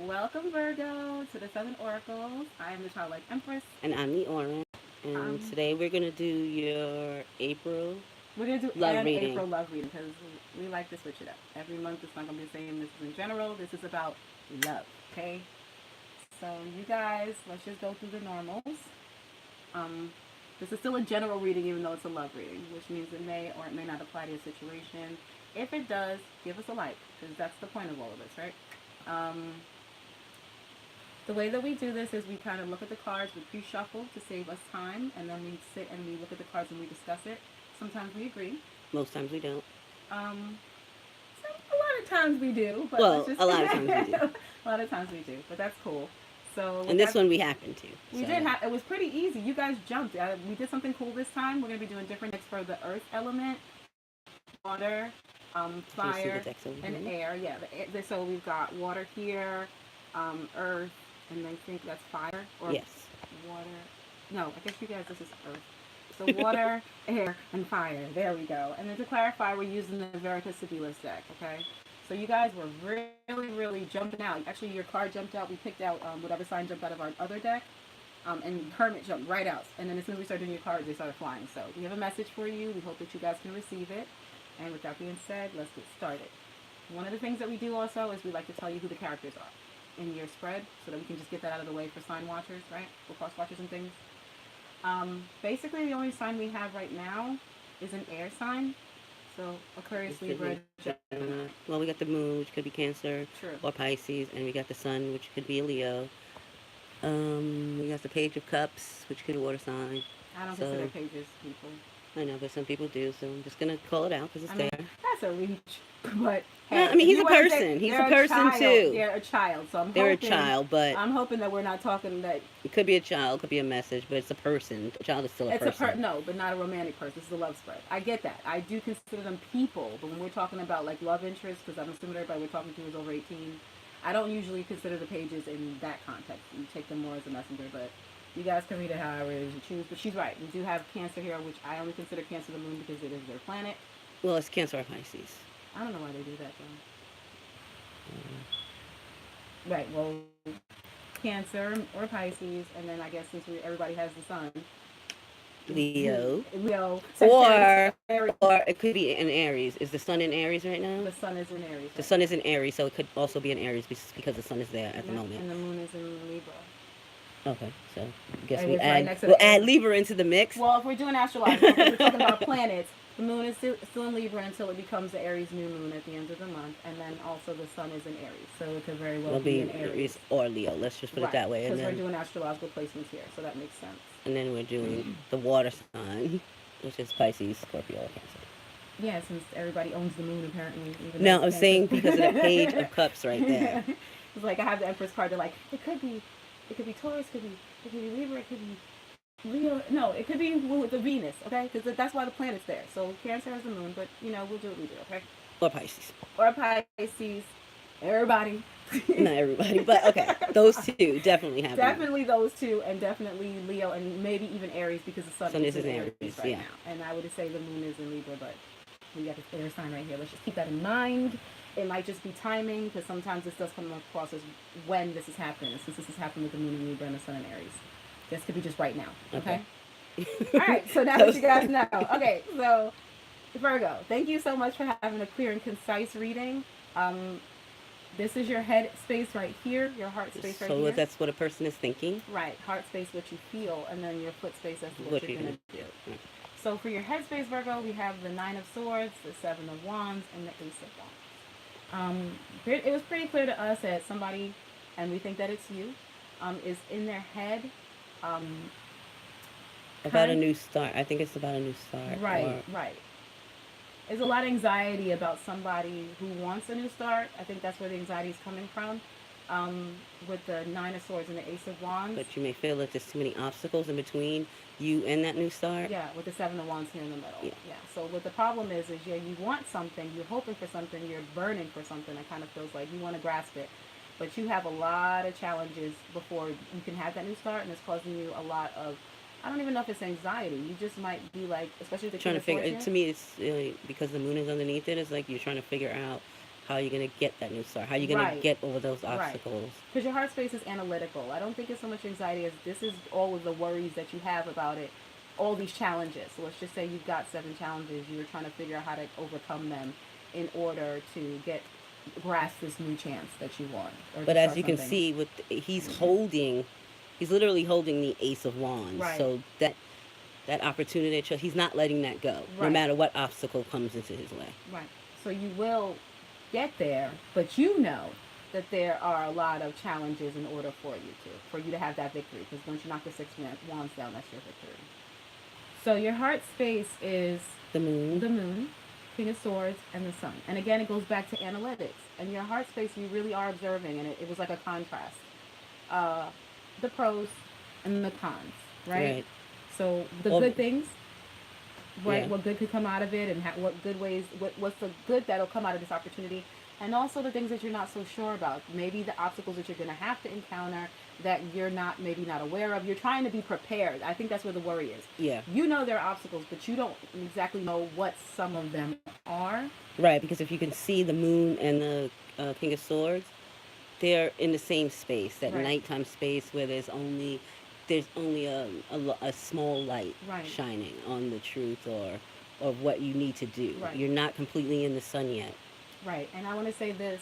Welcome, Virgo, to the Seven Oracles. I am the Childlike Empress. And I'm the Orange. And Um, today we're going to do your April we're gonna do love an reading. April love reading because we like to switch it up. Every month it's not gonna be the same. This is in general. This is about love. Okay. So you guys, let's just go through the normals. Um, this is still a general reading, even though it's a love reading, which means it may or it may not apply to your situation. If it does, give us a like because that's the point of all of this, right? Um, The way that we do this is we kind of look at the cards, we pre-shuffle to save us time, and then we sit and we look at the cards and we discuss it. Sometimes we agree. Most times we don't. Um, a lot of times we do, but let's Well, just a lot of times we do. a lot of times we do, but that's cool. So with And this that, one we happen to. we So did have. It was pretty easy. You guys jumped. We did something cool this time. We're gonna be doing different decks for the Earth element, water, can you see the fire, decks over and here? air. Yeah. So we've got water here, earth, and I think that's fire or Yes. water. No, I guess you guys, this is earth. So water, air, and fire. There we go. And then to clarify, we're using the Veritas Sibilis deck, okay? So you guys were really jumping out. Actually, your card jumped out. We picked out whatever sign jumped out of our other deck. And Hermit jumped right out. And then as soon as we started doing your cards, they started flying. So we have a message for you. We hope that you guys can receive it. And with that being said, let's get started. One of the things that we do also is we like to tell you who the characters are in your spread so that we can just get that out of the way for sign watchers, right? For cross watchers and things. Basically, the only sign we have right now is an air sign. So Aquarius, Libra, Gemini. Well, we got the moon, which could be Cancer True. or Pisces, and we got the sun, which could be a Leo. We got the Page of Cups, which could be a water sign. I don't consider So pages people. I know, but some people do, so I'm just gonna call it out because I it's mean, there. that's a reach. But No, hey, I mean if he's you a want to person. He's a they're person child. too. They're a child. So They're a child, but I'm hoping that we're not talking that it could be a child, could be a message, but it's a person. A child is still a it's person. no, but not a romantic person. It's a love spread. I get that. I do consider them people, but when we're talking about like love interest, because I'm assuming everybody we're talking to is over 18, I don't usually consider the pages in that context. You take them more as a messenger, but you guys can read it however it is you choose. But she's right. We do have Cancer here, which I only consider Cancer the moon because it is their planet. Well, it's Cancer or Pisces. I don't know why they do that though. Right. Well, Cancer or Pisces, and then I guess since everybody has the sun, Leo. Leo, Or Aries. or it could be in Aries. Is the sun in Aries right now? The sun is in Aries. The Right sun now. is in Aries, so it could also be in Aries because the sun is there at the Yeah, moment. and the moon is in Libra. Okay, so I guess And we it's right add next to we'll the add Libra into the mix. Well, if we're doing astrological, if we're talking about planets, the moon is still in Libra until it becomes the Aries new moon at the end of the month, and then also the sun is in Aries, so it could very well It'll be be in Aries. or Leo. Let's just put it Right, that way, because we're doing astrological placements here, so that makes sense. and then we're doing the water sign, which is Pisces, Scorpio, or Cancer. Yeah, since everybody owns the moon apparently. Even No, though I'm it's saying Cancer. because of the Page of Cups right there. It's like I have the Empress card. They're like, it could be Taurus, it could be Libra, it could be Leo. No, it could be with the Venus. Okay, because that's why the planet's there. So Cancer has the moon, but we'll do what we do. Okay, Or Pisces. or Pisces. Everybody. Not everybody, but okay, those two definitely have. Definitely those two, and definitely Leo, and maybe even Aries because the sun is in Aries right yeah. now. And I would say the moon is in Libra, but we got this air sign right here. Let's just keep that in mind. It might just be timing because sometimes this does come across as when this is happening. Since this is happening with the moon in Libra and the sun in Aries, this could be just right now. Okay. All right. So now that you guys know. Okay. So Virgo, thank you so much for having a clear and concise reading. This is your head space right here, your heart space right here. So that's what a person is thinking. Right, heart space, what you feel, and then your foot space, that's what you're going to do. Right. So for your head space, Virgo, we have the Nine of Swords, the Seven of Wands, and the Ace of Wands. It was pretty clear to us that somebody, and we think that it's you, is in their head. About a new start. I think it's about a new start. Right, right. There's a lot of anxiety about somebody who wants a new start. I think that's where the anxiety is coming from. With the Nine of Swords and the Ace of Wands. But you may feel that there's too many obstacles in between you and that new start. Yeah, with the Seven of Wands here in the middle. Yeah. So what the problem is yeah, you want something, you're hoping for something, you're burning for something. It kind of feels like you want to grasp it. But you have a lot of challenges before you can have that new start, and it's causing you a lot of, I don't even know if it's anxiety. You just might be like, especially the trying to figure. To me, it's because the moon is underneath it. It's like you're trying to figure out How are you going to get that new start? How are you going to Right. get over those Right. obstacles? Because your heart space is analytical. I don't think it's so much anxiety as this is all of the worries that you have about it, all these challenges. So let's just say you've got 7 challenges. You were trying to figure out how to overcome them in order to get grasp this new chance that you want or to But as start you can something. see, with he's literally holding the Ace of Wands. Right. So that opportunity, he's not letting that go, no Right. matter what obstacle comes into his way. Right. So you will get there, but you know that there are a lot of challenges in order for you to have that victory. Because once you knock the 6 wands down, that's your victory. So your heart space is The moon. the moon, King of Swords, and the sun. And again, it goes back to analytics. And your heart space, you really are observing, and it was like a contrast. Uh, the pros and the cons, right? Right. So the Well, good things, right? yeah. What good could come out of it, and what good ways, what's the good that'll come out of this opportunity, and also the things that you're not so sure about. Maybe the obstacles that you're going to have to encounter that you're maybe not aware of. You're trying to be prepared. I think that's where the worry is. Yeah. You know there are obstacles, but you don't exactly know what some of them are. Right, because if you can see the moon and the King of Swords, they're in the same space, that Right. nighttime space where there's only a small light Right. shining on the truth or what you need to do. Right. You're not completely in the sun yet. Right. And I want to say this.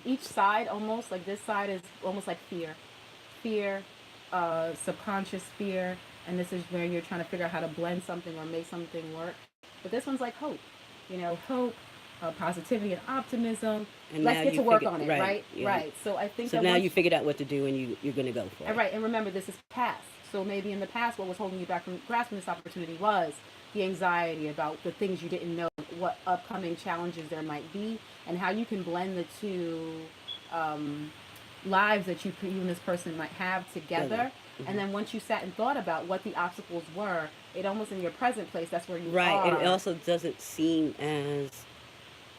Each side, almost like this side, is almost like fear, subconscious fear, and this is where you're trying to figure out how to blend something or make something work. But this one's like hope, hope, positivity and optimism. And Let's now get you to work figure, on it, right, right? yeah. Right. So I think So that now once, you figured out what to do, and you're going to go for it. right, and remember this is past. So maybe in the past, what was holding you back from grasping this opportunity was the anxiety about the things you didn't know, what upcoming challenges there might be, and how you can blend the two um, lives that you and this person might have together. Mm-hmm. And then once you sat and thought about what the obstacles were, it almost in your present place, that's where you Right, are. and it also doesn't seem as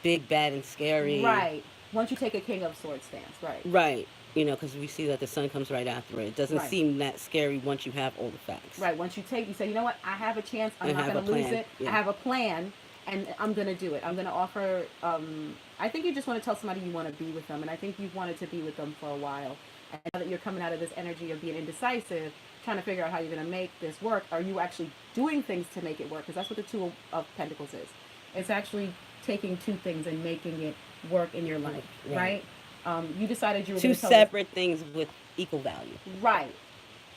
big, bad, and scary. Right. Once you take a King of Swords stance, right. Right. Because we see that the sun comes right after it. It doesn't Right. seem that scary once you have all the facts. Right. Once you say, you know what, I have a chance. I'm And not have going a to lose plan. it. Yeah. I have a plan, and I'm going to do it. I'm going to offer. I think you just want to tell somebody you want to be with them, and I think you've wanted to be with them for a while. And now that you're coming out of this energy of being indecisive, trying to figure out how you're going to make this work, are you actually doing things to make it work? Because that's what the Two of Pentacles is. It's actually taking two things and making it work in your life, right? You decided you were Two going to tell separate things with equal value. right.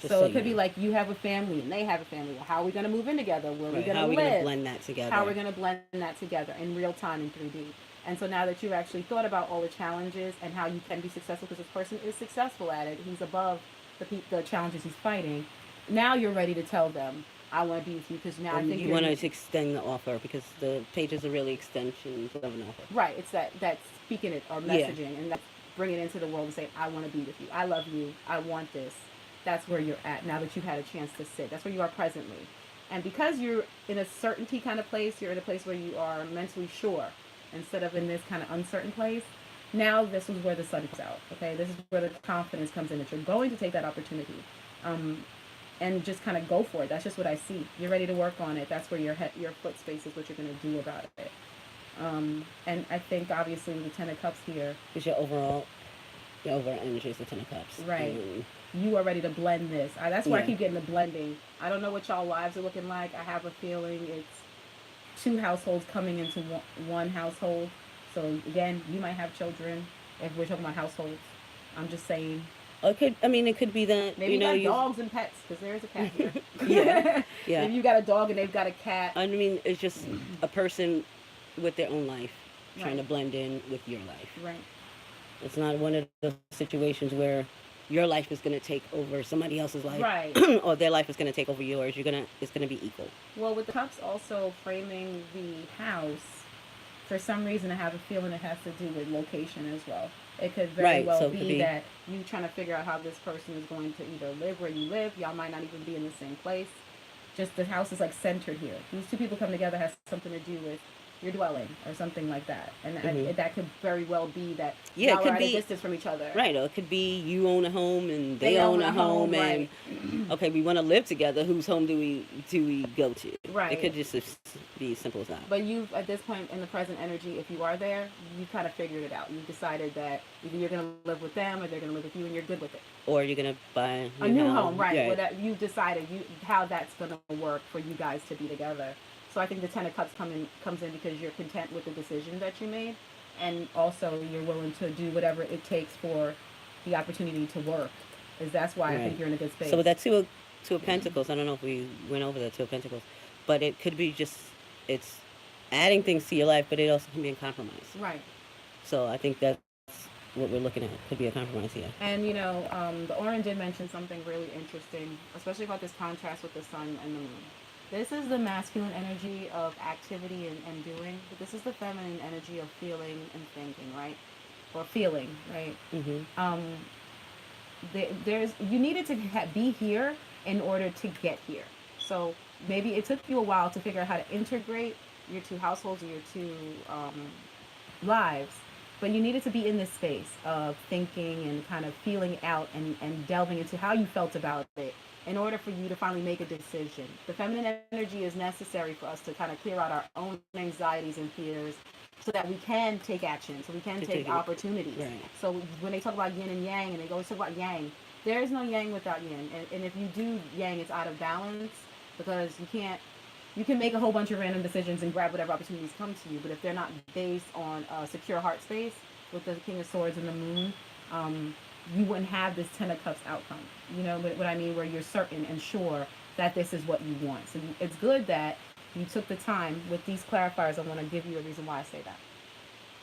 Just So so it could you be know. like you have a family and they have a family. Well, how are we going to move in together? Where are we Right. going How to are we going to live? blend that together? How are we going to blend that together in real time in 3D? And so now that you've actually thought about all the challenges and how you can be successful, because this person is successful at it, he's above the challenges he's fighting. Now you're ready to tell them, I want to be with you, because now I think you want to extend the offer, because the pages are really extensions of an offer. right. It's that speaking it or messaging, and that's bringing it into the world and saying, I want to be with you. I love you. I want this. That's where you're at now that you've had a chance to sit. That's where you are presently. And because you're in a certainty kind of place, you're in a place where you are mentally sure instead of in this kind of uncertain place. Now this is where the sun comes out. Okay, this is where the confidence comes in that you're going to take that opportunity, and just kind of go for it. That's just what I see. You're ready to work on it. That's where your foot space is. What you're going to do about it. And I think obviously with the Ten of Cups here, Because your overall energy is the Ten of Cups. right? You are ready to blend this. That's why I Yeah. keep getting the blending. I don't know what y'all lives are looking like. I have a feeling it's two households coming into one household. So again, you might have children. If we're talking about households, I'm just saying. It could be that, Maybe you got dogs and pets, because there's a cat here. Yeah. Maybe you got a dog and they've got a cat. It's just a person with their own life trying Right. to blend in with your life. Right. It's not one of those situations where your life is going to take over somebody else's life, Right. or their life is going to take over yours. It's going to be equal. Well, with the cups also framing the house, for some reason I have a feeling it has to do with location as well. It could very Right, well so it could be be- that you trying to figure out how this person is going to either live where you live. Y'all might not even be in the same place. Just the house is like centered here. These two people coming together has something to do with your dwelling or something like that. And Hmm. that could very well be that Yeah, it y'all are could at a be distance from each other. right. Or it could be you own a home and they They own own a a home, home, and right? okay, we want to live together. Whose home do we go to? It could Right. just be as simple as that. But you've, at this point in the present energy, if you are there, you kind of figured it out. You've decided that either you're going to live with them or they're going to live with you, and you're good with it. Or you're gonna buy a A new new house. home, right? Right. What you've decided how that's going to work for you guys to be together. So I think the Ten of Cups comes in because you're content with the decision that you made, and also you're willing to do whatever it takes for the opportunity to work. Is that's why I think Right. you're in a good So space. with that two of pentacles, I don't know if we went over the two of pentacles, but it could be just it's adding things to your life, but it also can be a compromise. Right. So I think that's what we're looking at. Could be a compromise here. And the Oren did mention something really interesting, especially about this contrast with the sun and the moon. This is the masculine energy of activity and doing, but this is the feminine energy of feeling and thinking, right? Or feeling, right? Hmm. Um, there's you needed to be here in order to get here. So maybe it took you a while to figure out how to integrate your two households or your two lives, but you needed to be in this space of thinking and kind of feeling out and delving into how you felt about it in order for you to finally make a decision. The feminine energy is necessary for us to kind of clear out our own anxieties and fears so that we can take action, so we can To take take it. opportunities. Right. So when they talk about yin and yang, and they always talk about yang, there is no yang without yin. And if you do yang, it's out of balance because you can make a whole bunch of random decisions and grab whatever opportunities come to you, but if they're not based on a secure heart space with the King of Swords and the Moon, you wouldn't have this Ten of Cups outcome. You know what I mean? Where you're certain and sure that this is what you want. So it's good that you took the time with these clarifiers. I want to give you a reason why I say that.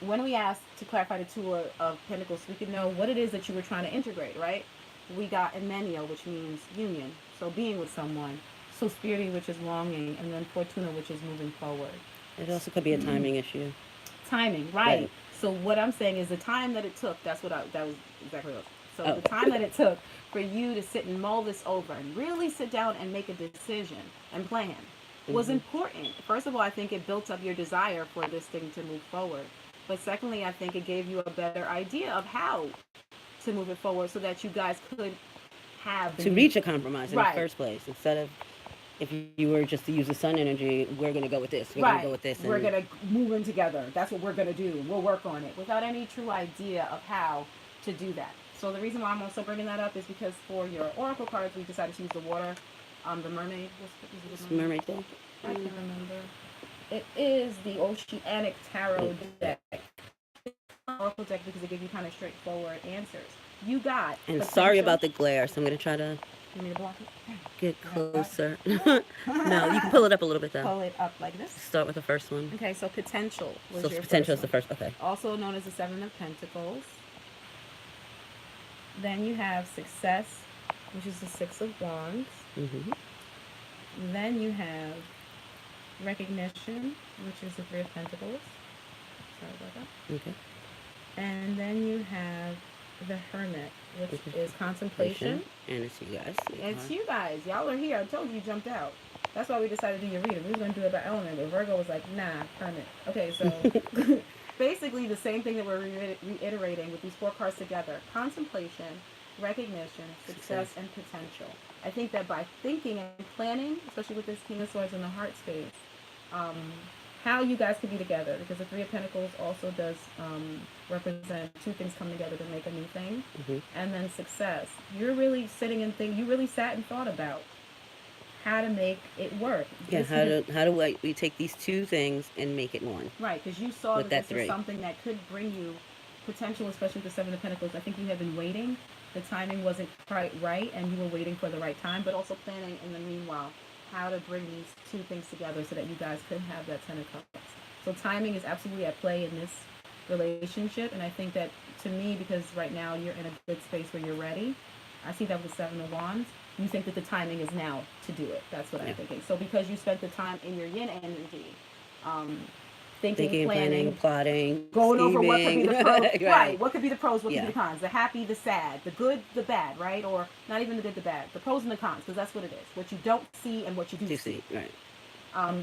When we asked to clarify the Two of Pentacles, we could know what it is that you were trying to integrate, right? We got Emenio, which means union, so being with someone. So Spirity, which is longing, and then Fortuna, which is moving forward. It also could be a timing issue. Timing, right? Right. So what I'm saying is the time that it took. That was exactly what. So Oh. the time that it took for you to sit and mull this over and really sit down and make a decision and plan was Hmm. important. First of all, I think it built up your desire for this thing to move forward. But secondly, I think it gave you a better idea of how to move it forward so that you guys could have To reach a compromise in the right, first place, instead of if you were just to use the sun energy, we're gonna go with this. We're gonna go right. with this, We're and gonna move in together. That's what we're gonna do. We'll work on it without any true idea of how to do that. So the reason why I'm also bringing that up is because for your oracle cards, we decided to use the water, the mermaid. What's it's the mermaid? mermaid thing. I can't remember. It is the Oceanic Tarot deck. Oracle deck because it gives you kind of straightforward answers. You got And potential. sorry about the glare, so I'm gonna try to You need to block it. get closer. No, you can pull it up a little bit though. Pull it up like this. Start with the first one. Okay, so potential was So your potential is first the one. first. Okay. Also known as the Seven of Pentacles. Then you have success, which is the Six of Wands. Hmm. Then you have recognition, which is the Three of Pentacles. Sorry about that. Okay. And then you have the Hermit, which is contemplation. And it's you guys. It's you guys. Y'all are here. I told you you jumped out. That's why we decided to do your reading. We were going to do it by element, but Virgo was like, nah, Hermit. Okay, so basically the same thing that we're reiterating with these four cards together. Contemplation, recognition, success, and potential. I think that by thinking and planning, especially with this King of Swords in the heart space, how you guys could be together, because the Three of Pentacles also does represent two things coming together to make a new thing. Hmm. And then success. You're really sitting and you really sat and thought about how to make it work. Yeah. How do we take these two things and make it one? Right, because you saw With that that this was three. something that could bring you potential, especially with the Seven of Pentacles. I think you had been waiting. The timing wasn't quite right, and you were waiting for the right time, but also planning in the meanwhile how to bring these two things together so that you guys could have that Ten of Cups. So timing is absolutely at play in this relationship, and I think that to me, because right now you're in a good space where you're ready, I see that with Seven of Wands. You think that the timing is now to do it. That's what I'm thinking. So because you spent the time in your yin energy, thinking, planning, plotting, going scheming. over what could be the pros, Right. What could be the pros, what could Yeah. be the cons, the happy, the sad, the good, the bad, right? Or not even the good, the bad, the pros and the cons, because that's what it is. What you don't see and what you do To see. see. Right.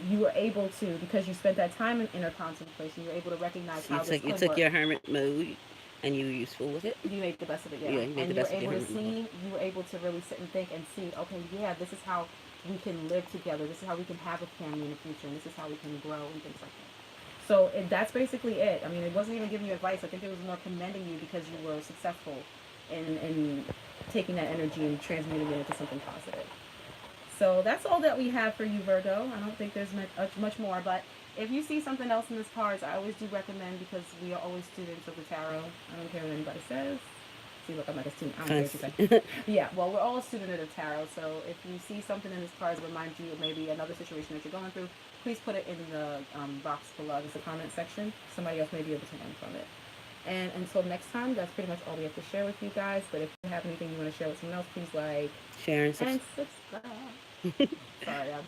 you were able to, because you spent that time in inner contemplation, you're able to recognize how this You could took work. your hermit mode, and you were useful with it. You made the best of it, yeah. Yeah, you made And the you were best of your able to hermit mode. really sit and think and see, okay, yeah, this is how we can live together. This is how we can have a family in the future, and this is how we can grow and things like that. So that's basically it. I mean, it wasn't even giving you advice. I think it was more commending you because you were successful in taking that energy and transmuting it into something positive. So that's all that we have for you, Virgo. I don't think there's much more, but if you see something else in this cards, I always do recommend, because we are always students of the tarot. I don't care what anybody says. See, look, I'm like a student. I don't care what you say. Yeah, well, we're all a student of the tarot, so if you see something in this card that reminds you of maybe another situation that you're going through, please put it in the box below. There's a comment section. Somebody else may be able to learn from it. And until next time, that's pretty much all we have to share with you guys. But if you have anything you want to share with someone else, please like, Share and and subscribe. subscribe. Sorry, I'm